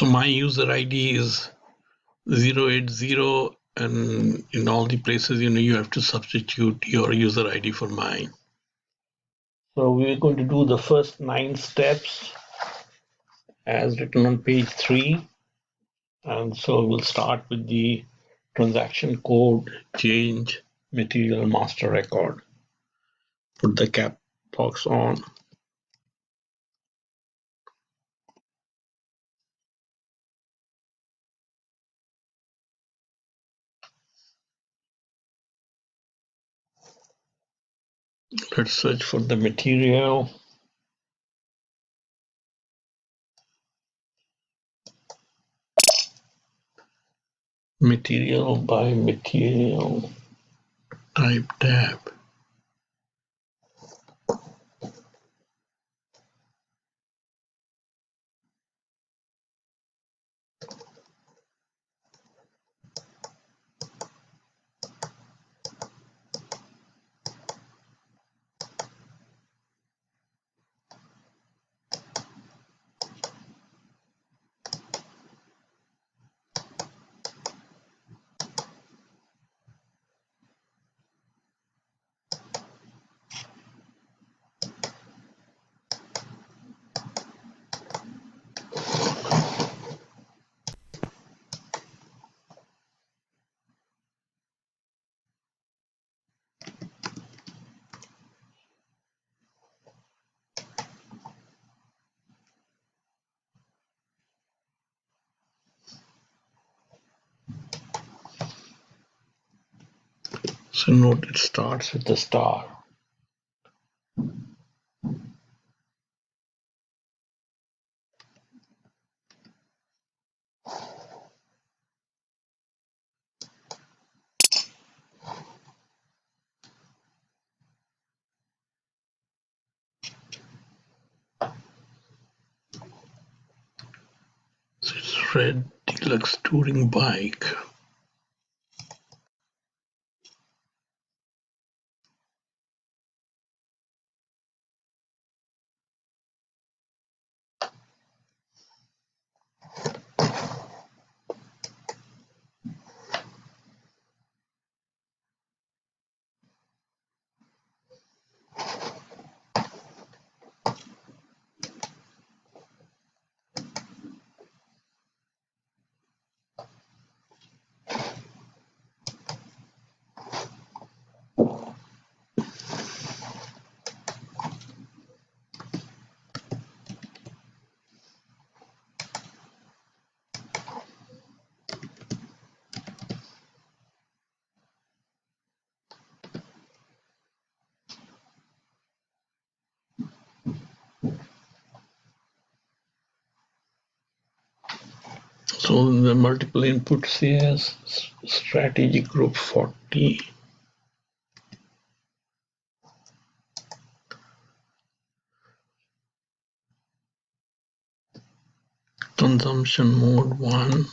So my user ID is 080, and in all the places, you have to substitute your user ID for mine. So we're going to do the first 9 steps as written on page 3. And so we'll start with the transaction code change material master record. Put the cap box on. Let's search for the material. Material by material type tab. So note it starts with a star. So it's red deluxe touring bike. So the multiple inputs here, strategy group 40. Consumption mode 1.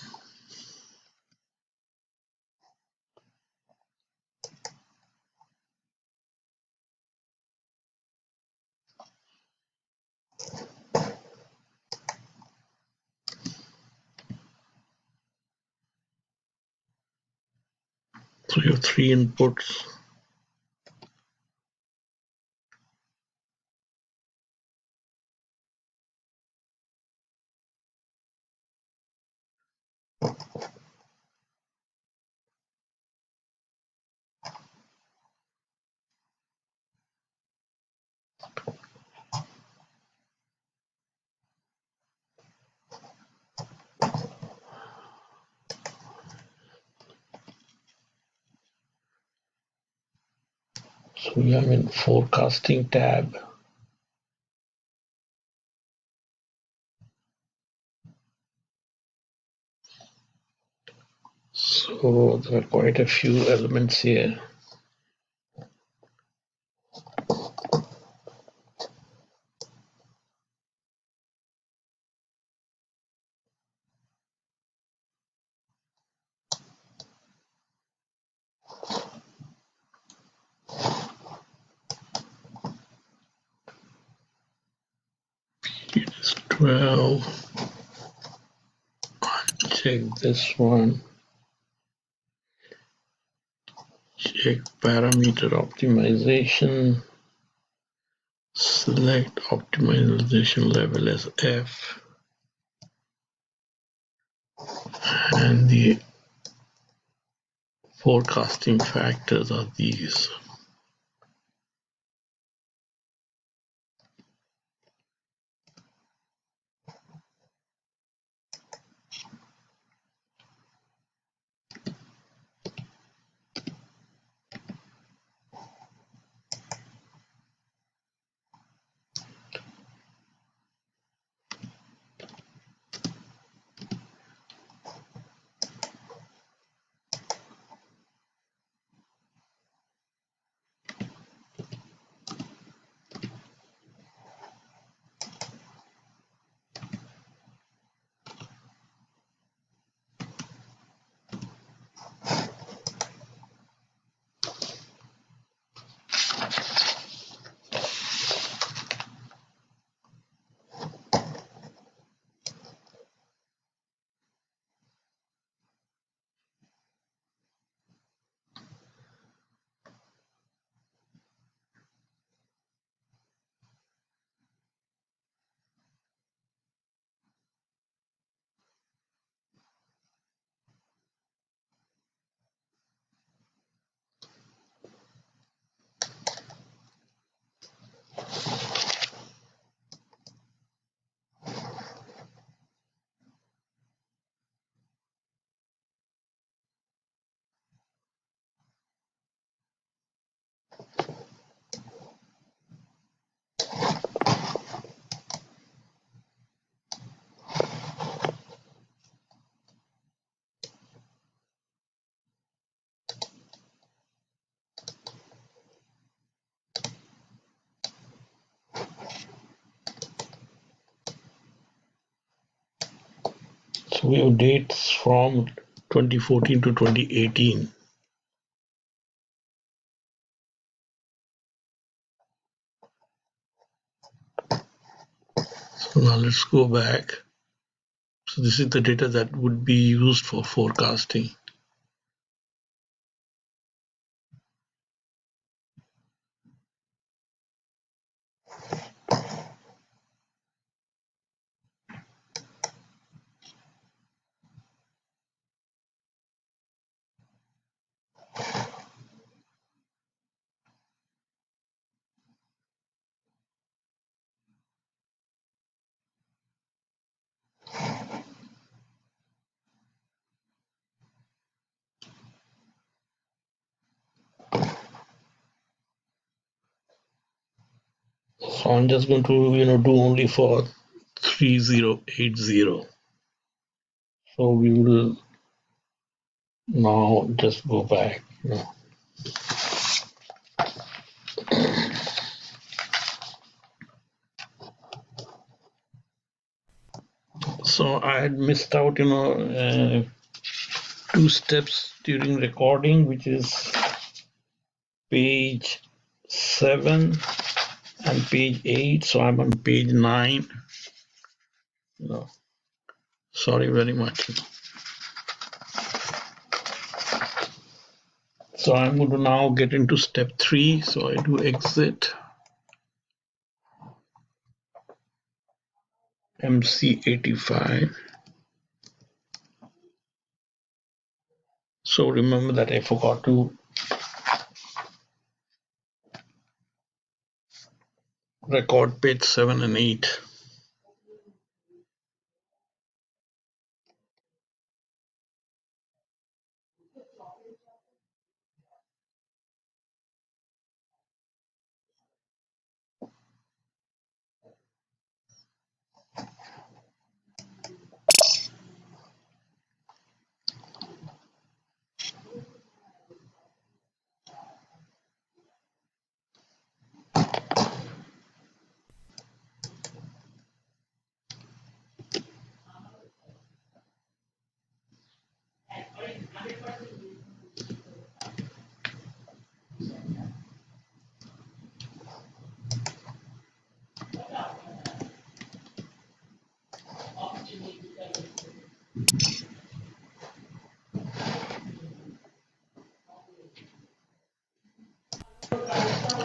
So you have 3 inputs. So we have in forecasting tab. So there are quite a few elements here. It is 12. check this one. Check parameter optimization. Select optimization level as F. And the forecasting factors are these. So we have dates from 2014 to 2018. So now let's go back. So this is the data that would be used for forecasting. So I'm just going to do only for 3080. So we will now just go back. So I had missed out, two steps during recording, which is page 7 and page 8. So I'm on page 9. Sorry very much. So I'm going to now get into step 3. So I do exit MC85. So remember that I forgot to record page 7 and 8.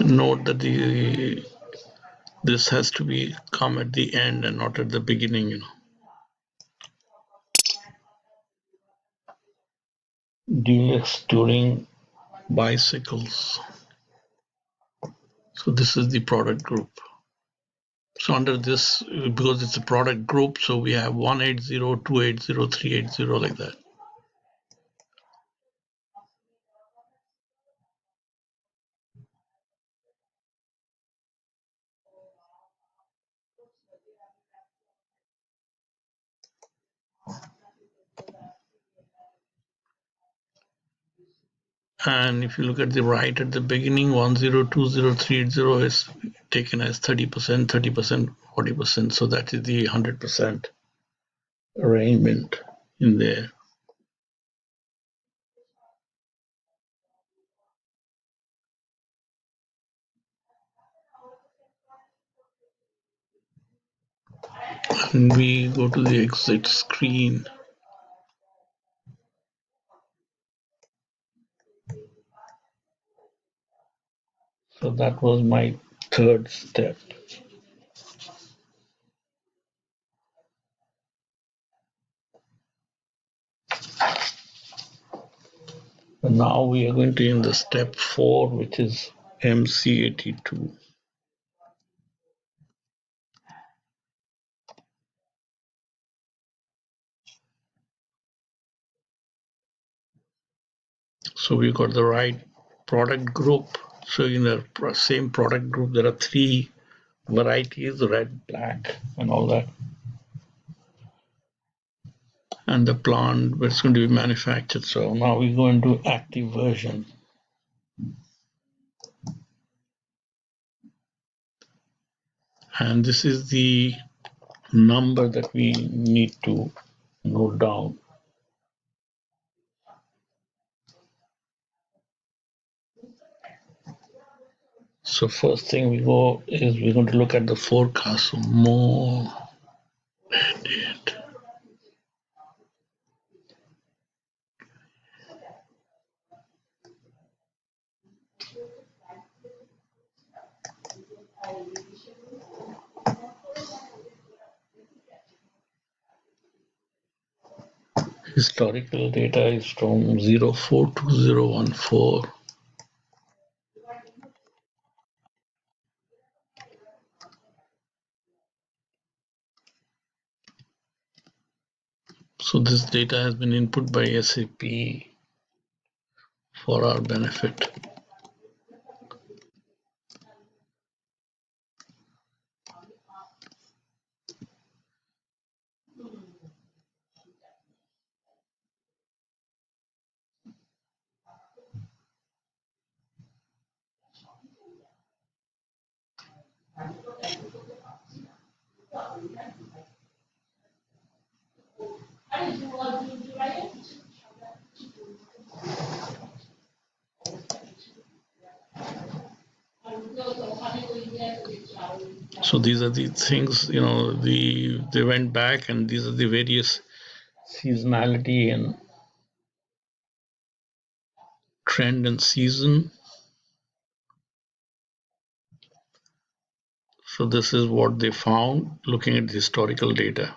Note that this has to be come at the end and not at the beginning. Deluxe touring bicycles. So this is the product group. So under this, because it's a product group, so we have 180, 280, 380 like that. And if you look at the right at the beginning, 1020 380 is taken as 30%, 30%, 40%. So that is the 100% arrangement in there. And we go to the exit screen. So that was my third step. And now we are going to in the step 4, which is MC82. So we got the right product group. So in the same product group, there are 3 varieties, red, black, and all that. And the plant where it's going to be manufactured. So now we go into active version. And this is the number that we need to note down. So first thing we go is we're going to look at the forecast. So more edit. Historical data is from 042014. So this data has been input by SAP for our benefit. So these are the things, they went back and these are the various seasonality and trend and season. So this is what they found looking at the historical data.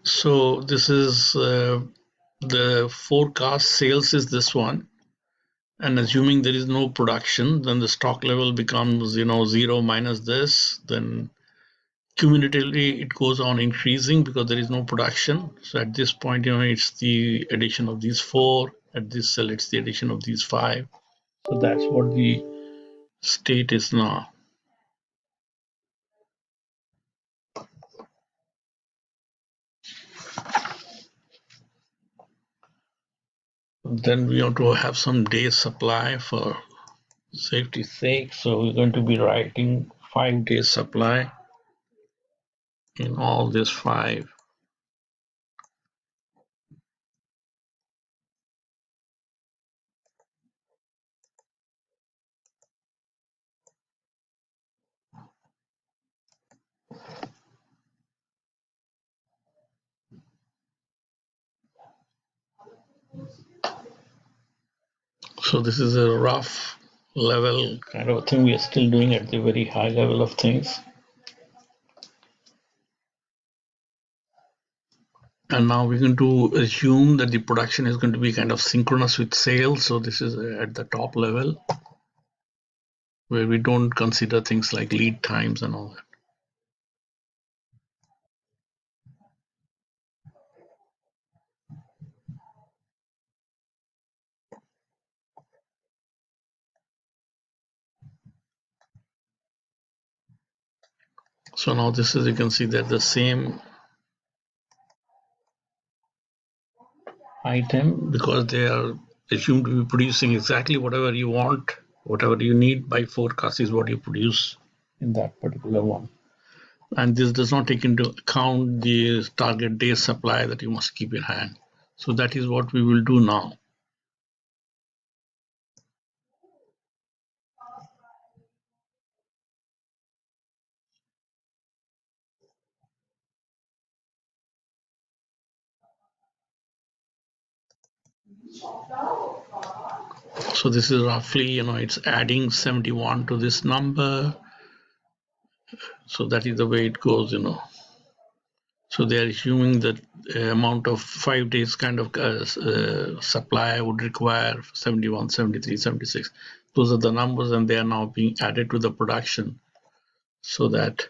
So this is the forecast sales is this one. And assuming there is no production, then the stock level becomes, 0 minus this, then cumulatively it goes on increasing because there is no production. So at this point, it's the addition of these 4. At this cell, it's the addition of these 5. So that's what the state is now. Then we want to have some days supply for safety's sake. So we're going to be writing 5 days supply. in all these 5. So this is a rough level kind of thing we are still doing at the very high level of things. And now we're going to assume that the production is going to be kind of synchronous with sales. So this is at the top level where we don't consider things like lead times and all that. So now this is, you can see that the same item, because they are assumed to be producing exactly whatever you want, whatever you need by forecast is what you produce in that particular one. And this does not take into account the target day supply that you must keep in hand. So that is what we will do now. So this is roughly, it's adding 71 to this number. So that is the way it goes, So they are assuming that the amount of 5 days kind of supply would require 71, 73, 76. Those are the numbers, and they are now being added to the production so that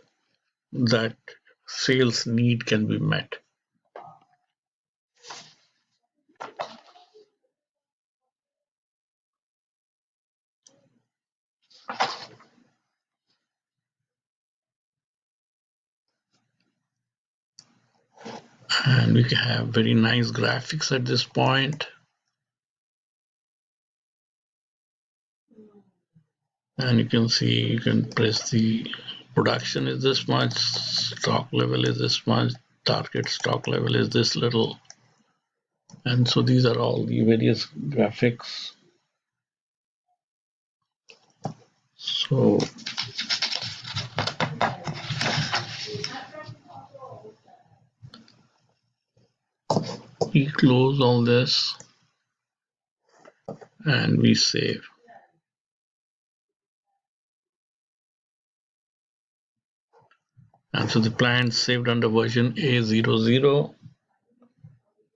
that sales need can be met. And we can have very nice graphics at this point. And you can see, you can press the production is this much, stock level is this much, target stock level is this little. And so these are all the various graphics. So we close all this and we save. And so the plan saved under version A00.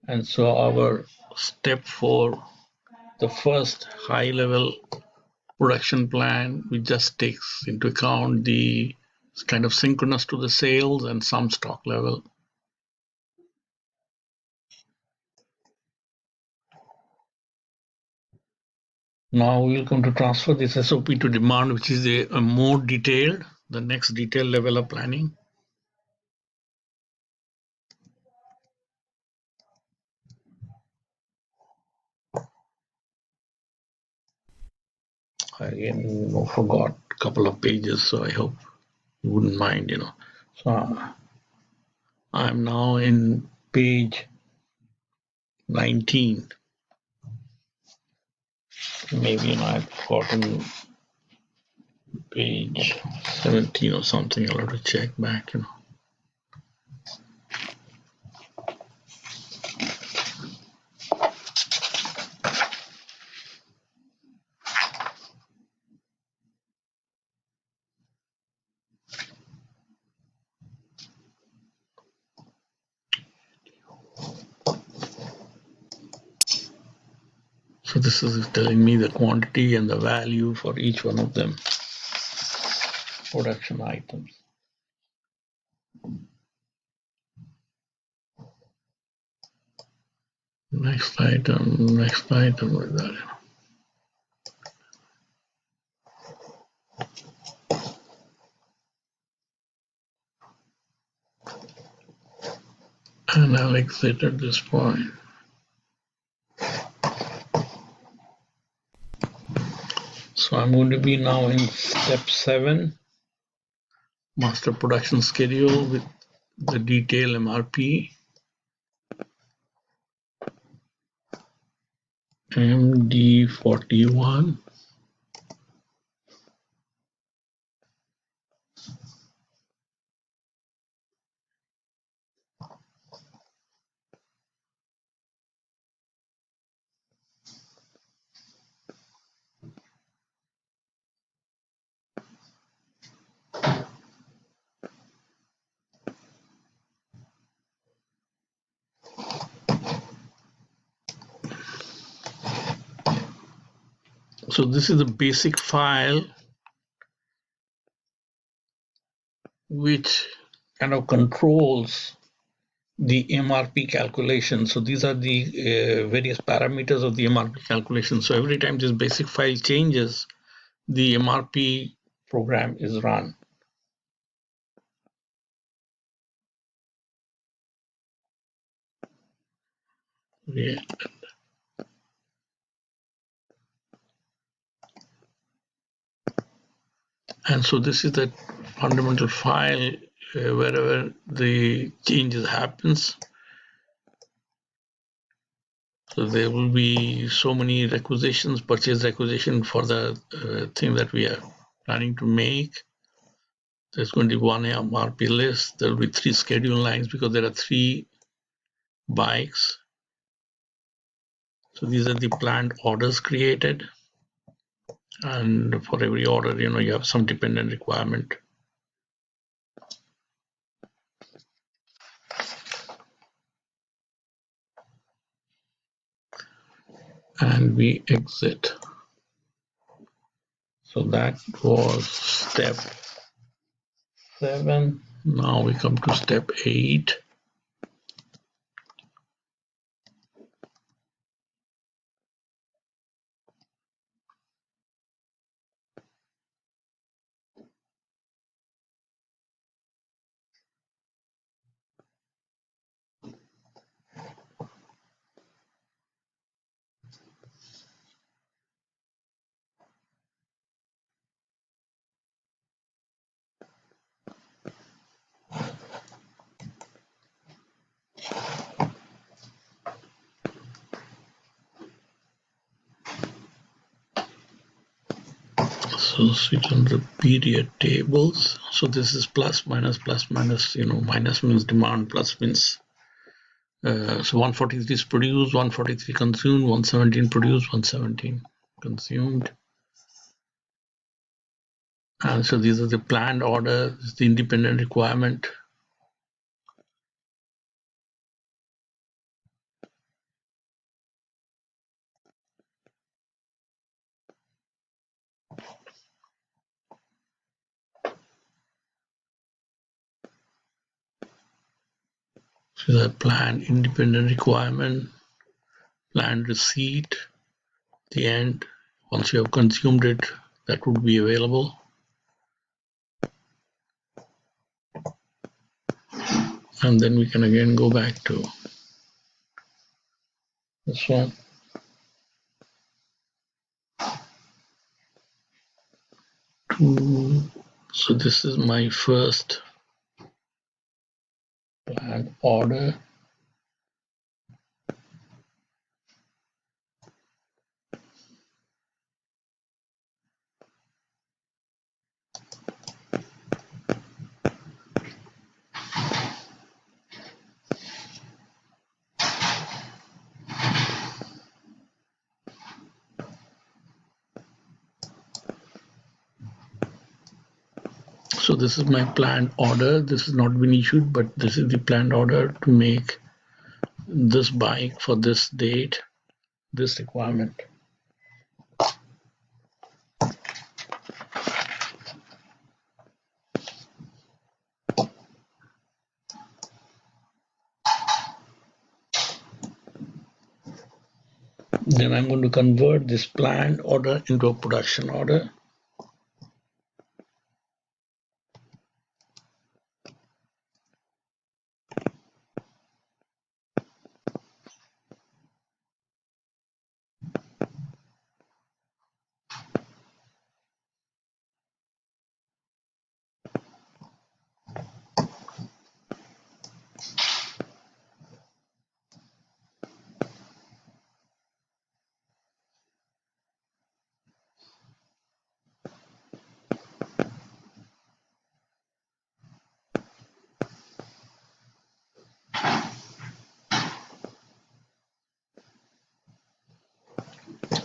And so our step 4, the first high level production plan, which just takes into account the kind of synchronous to the sales and some stock level. Now we're going to transfer this SOP to demand, which is a more detailed, the next detailed level of planning. I again forgot a couple of pages, so I hope you wouldn't mind, So I'm now in page 19. Maybe I've forgotten page 17 or something. I'll have to check back, So this is telling me the quantity and the value for each one of them, production items. Next item like that. And I'll exit at this point. So I'm going to be now in step 7, master production schedule with the detail MRP, MD41. So this is the basic file which kind of controls the MRP calculation. So these are the various parameters of the MRP calculation. So every time this basic file changes, the MRP program is run. Yeah. And so this is the fundamental file wherever the changes happens. So there will be so many requisitions, purchase requisition for the thing that we are planning to make. There's going to be one MRP list. There will be 3 schedule lines because there are 3 bikes. So these are the planned orders created. And for every order, you have some dependent requirement. And we exit. So that was step 7. Now we come to step 8. So switch on the period tables. So this is plus minus, minus means demand, plus means so 143 is produced, 143 consumed, 117 produced, 117 consumed. And so these are the planned order, this is the independent requirement. So the planned independent requirement, planned receipt, the end, once you have consumed it, that would be available. And then we can again go back to this one. So this is my first planned order. So this is my planned order. This has not been issued, but this is the planned order to make this bike for this date, this requirement. Then I'm going to convert this planned order into a production order.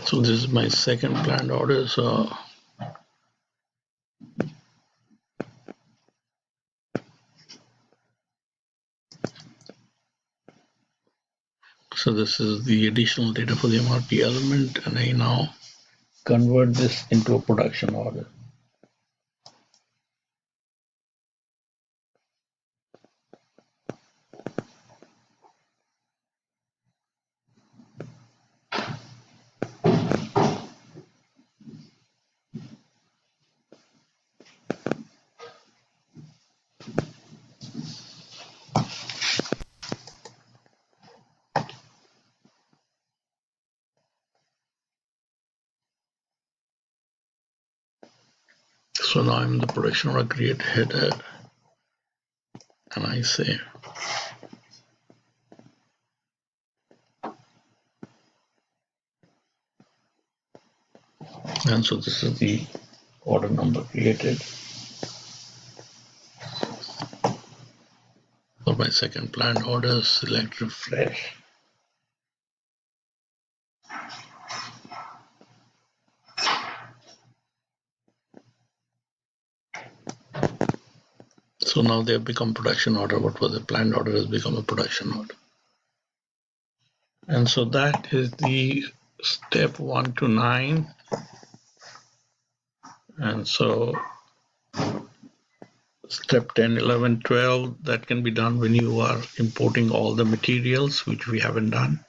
So this is my second planned order. So this is the additional data for the MRP element, and I now convert this into a production order. So now I'm in the production order create header, and I say and so this is the order number created for my second planned order. Select refresh. So now they have become production order. What was a planned order has become a production order. And so that is the step 1 to 9. And so step 10, 11, 12, that can be done when you are importing all the materials, which we haven't done.